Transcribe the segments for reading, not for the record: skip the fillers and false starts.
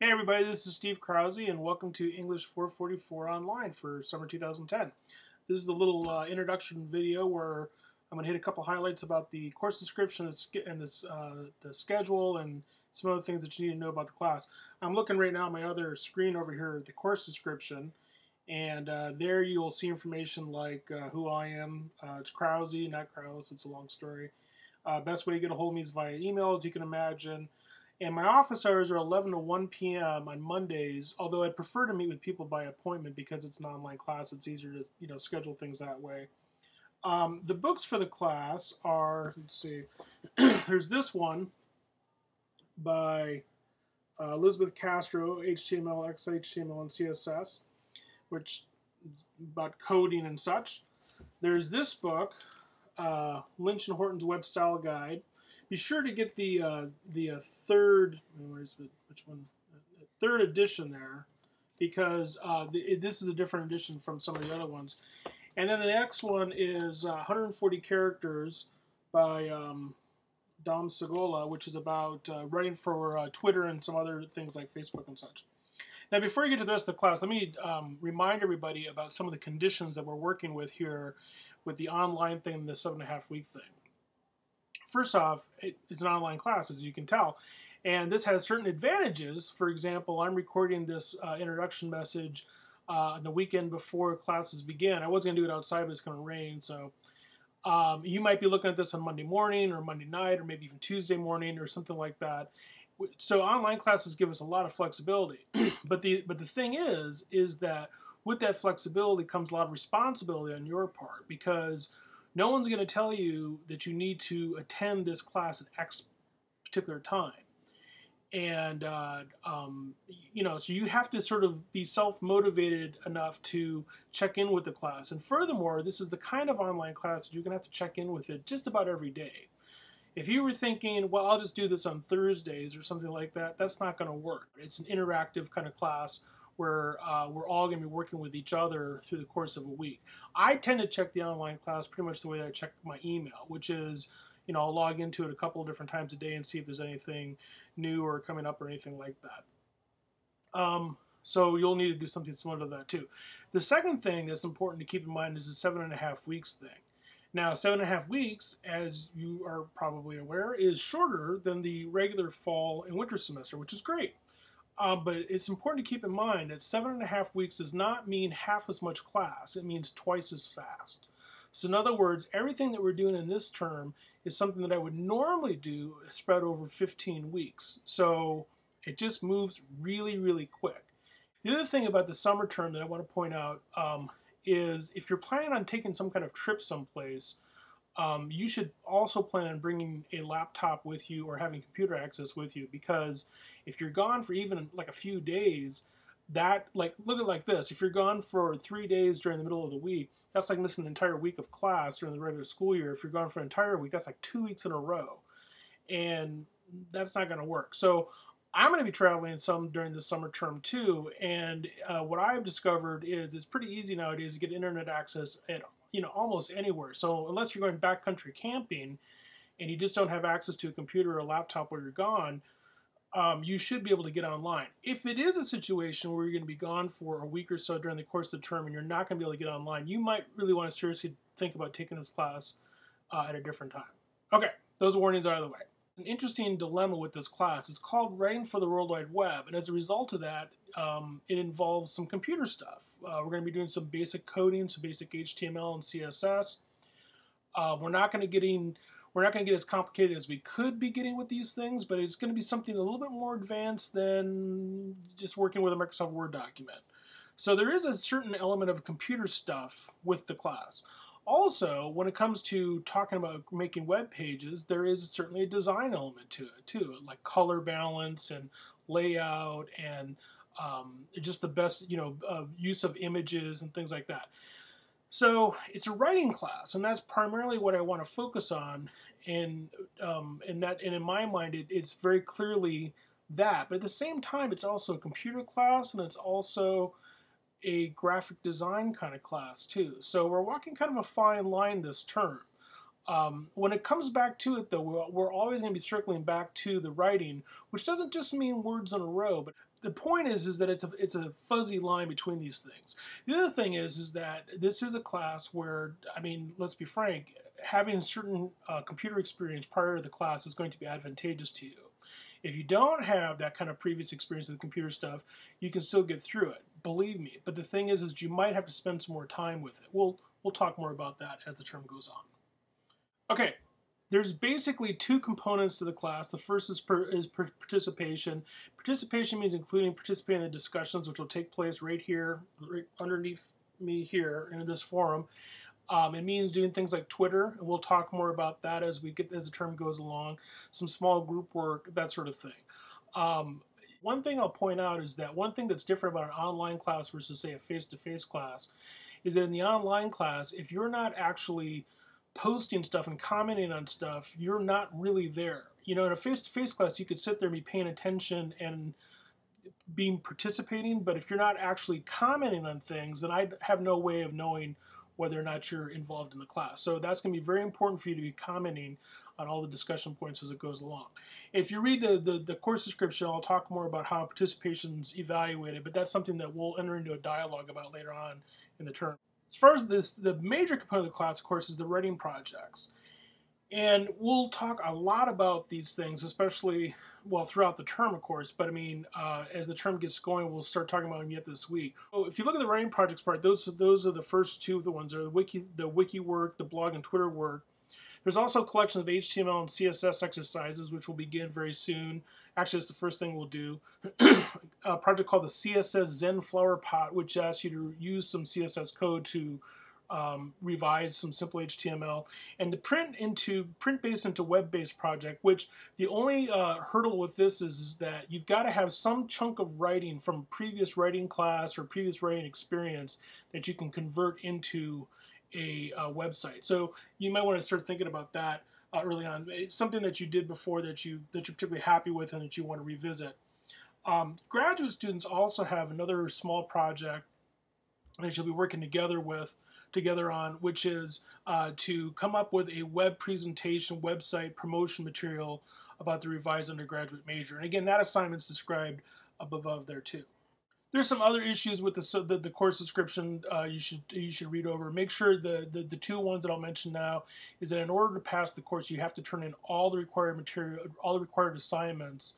Hey everybody, this is Steve Krause and welcome to English 444 Online for summer 2010. This is a little introduction video where I'm going to hit a couple highlights about the course description and the schedule and some other things that you need to know about the class. I'm looking right now at my other screen over here at the course description, and there you'll see information like who I am. It's Krause, not Krause, it's a long story. Best way to get a hold of me is via email, as you can imagine. And my office hours are 11 to 1 p.m. on Mondays, although I'd prefer to meet with people by appointment because it's an online class. It's easier to schedule things that way. The books for the class are, let's see, there's this one by Elizabeth Castro, HTML, XHTML, and CSS, which is about coding and such. There's this book, Lynch and Horton's Web Style Guide. Be sure to get the third, third edition there, because this is a different edition from some of the other ones. And then the next one is 140 Characters by Dom Segola, which is about writing for Twitter and some other things like Facebook and such. Now, before you get to the rest of the class, let me remind everybody about some of the conditions that we're working with here with the online thing and the 7.5-week thing. First off, it's an online class, as you can tell, and this has certain advantages. For example, I'm recording this introduction message the weekend before classes begin. I was going to do it outside, but it's going to rain, so you might be looking at this on Monday morning or Monday night or maybe even Tuesday morning or something like that. So online classes give us a lot of flexibility, but the thing is that with that flexibility comes a lot of responsibility on your part, because no one's going to tell you that you need to attend this class at X particular time. And, so you have to sort of be self-motivated enough to check in with the class. And furthermore, this is the kind of online class that you're going to have to check in with it just about every day. If you were thinking, well, I'll just do this on Thursdays or something like that, that's not going to work. It's an interactive kind of class where we're all going to be working with each other through the course of a week. I tend to check the online class pretty much the way I check my email, which is, I'll log into it a couple of different times a day and see if there's anything new or coming up or anything like that. So you'll need to do something similar to that too. The second thing that's important to keep in mind is the 7.5 weeks thing. Now, 7.5 weeks, as you are probably aware, is shorter than the regular fall and winter semester, which is great. But it's important to keep in mind that 7.5 weeks does not mean half as much class. It means twice as fast. So in other words, everything that we're doing in this term is something that I would normally do spread over 15 weeks. So it just moves really, really quick. The other thing about the summer term that I want to point out is if you're planning on taking some kind of trip someplace, you should also plan on bringing a laptop with you or having computer access with you, because if you're gone for even like a few days, look at it like this. If you're gone for 3 days during the middle of the week, that's like missing an entire week of class during the regular school year. If you're gone for an entire week, that's like 2 weeks in a row, and that's not going to work. So I'm going to be traveling some during the summer term too, and what I've discovered is it's pretty easy nowadays to get internet access at almost anywhere. So unless you're going backcountry camping and you just don't have access to a computer or a laptop while you're gone, you should be able to get online. If it is a situation where you're going to be gone for a week or so during the course of the term and you're not going to be able to get online, you might really want to seriously think about taking this class at a different time. Okay, those warnings are out of the way. An interesting dilemma with this class. It's called Writing for the World Wide Web, and as a result of that, it involves some computer stuff. We're going to be doing some basic coding, some basic HTML and CSS. We're not going to get as complicated as we could be getting with these things, but it's going to be something a little bit more advanced than just working with a Microsoft Word document. So there is a certain element of computer stuff with the class. Also, when it comes to talking about making web pages, there is certainly a design element to it too, like color balance and layout and just the best use of images and things like that. So it's a writing class, and that's primarily what I want to focus on. And in my mind, it's very clearly that. But at the same time, it's also a computer class, and it's also a graphic design kind of class too. So we're walking kind of a fine line this term. When it comes back to it, though, we're always going to be circling back to the writing, which doesn't just mean words in a row, but the point is that it's a fuzzy line between these things. The other thing is that this is a class where, I mean, let's be frank, having certain computer experience prior to the class is going to be advantageous to you. If you don't have that kind of previous experience with computer stuff, you can still get through it, believe me. But the thing is you might have to spend some more time with it. We'll talk more about that as the term goes on. Okay, there's basically two components to the class. The first is participation. Participation means including participating in the discussions, which will take place right here, right underneath me here in this forum. It means doing things like Twitter, and we'll talk more about that as the term goes along. Some small group work, that sort of thing. One thing I'll point out is that one thing that's different about an online class versus, say, a face-to-face class is that in the online class, if you're not actually posting stuff and commenting on stuff, you're not really there. You know, in a face-to-face class, you could sit there and be paying attention and participating, but if you're not actually commenting on things, then I have no way of knowing whether or not you're involved in the class. So that's going to be very important for you to be commenting on all the discussion points as it goes along. If you read the course description, I'll talk more about how participation's evaluated, but that's something that we'll enter into a dialogue about later on in the term. As far as the major component of the class, of course, is the writing projects. And we'll talk a lot about these things, especially, well, throughout the term, of course, but I mean, as the term gets going, we'll start talking about them yet this week. So if you look at the writing projects part, those are the first two of the ones, are the wiki work, the blog and Twitter work. There's also a collection of HTML and CSS exercises, which will begin very soon. Actually, it's the first thing we'll do. A project called the CSS Zen Flower Pot, which asks you to use some CSS code to revise some simple HTML, and the print-based into web-based project, which the only hurdle with this is that you've got to have some chunk of writing from previous writing class or previous writing experience that you can convert into a website. So you might want to start thinking about that early on. It's something that you did before that you're particularly happy with and that you want to revisit. Graduate students also have another small project that you'll be working together on, which is to come up with a web presentation, website promotion material about the revised undergraduate major. And again, that assignment's described above there too. There's some other issues with the course description you should read over. Make sure the two ones that I'll mention now is that in order to pass the course, you have to turn in all the required material, all the required assignments,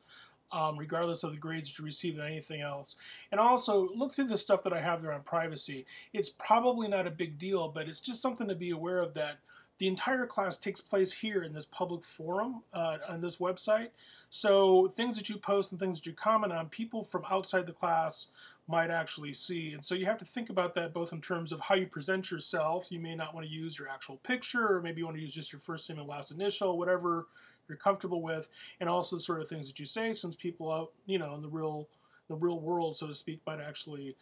regardless of the grades that you receive and anything else. And also, look through the stuff that I have there on privacy. It's probably not a big deal, but it's just something to be aware of, that the entire class takes place here in this public forum on this website. So things that you post and things that you comment on, people from outside the class might actually see. And so you have to think about that both in terms of how you present yourself. You may not want to use your actual picture, or maybe you want to use just your first name and last initial, whatever you're comfortable with, and also the sort of things that you say, since people out, you know, in the real world, so to speak, might actually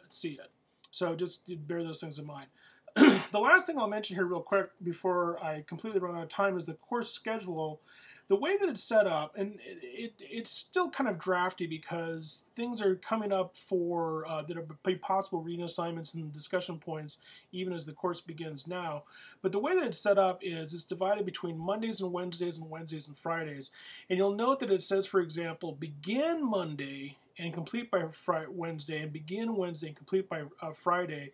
see it. So just bear those things in mind. The last thing I'll mention here real quick before I completely run out of time is the course schedule. The way that it's set up, and it's still kind of drafty because things are coming up for that are possible reading assignments and discussion points even as the course begins now. But the way that it's set up is it's divided between Mondays and Wednesdays and Fridays. And you'll note that it says, for example, begin Monday and complete by Wednesday, and begin Wednesday and complete by Friday.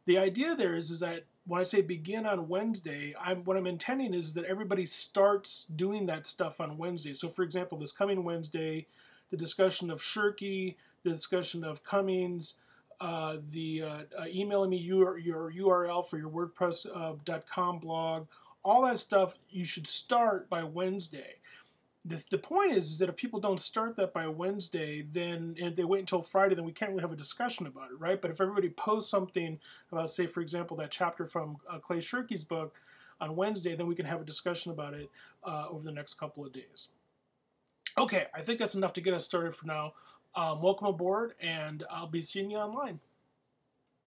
The idea there is that when I say begin on Wednesday, what I'm intending is that everybody starts doing that stuff on Wednesday. So, for example, this coming Wednesday, the discussion of Shirky, the discussion of Cummings, emailing me your URL for your WordPress.com blog, all that stuff you should start by Wednesday. The point is that if people don't start that by Wednesday, then if they wait until Friday, then we can't really have a discussion about it, right? But if everybody posts something about, say, for example, that chapter from Clay Shirky's book on Wednesday, then we can have a discussion about it over the next couple of days. Okay, I think that's enough to get us started for now. Welcome aboard, and I'll be seeing you online.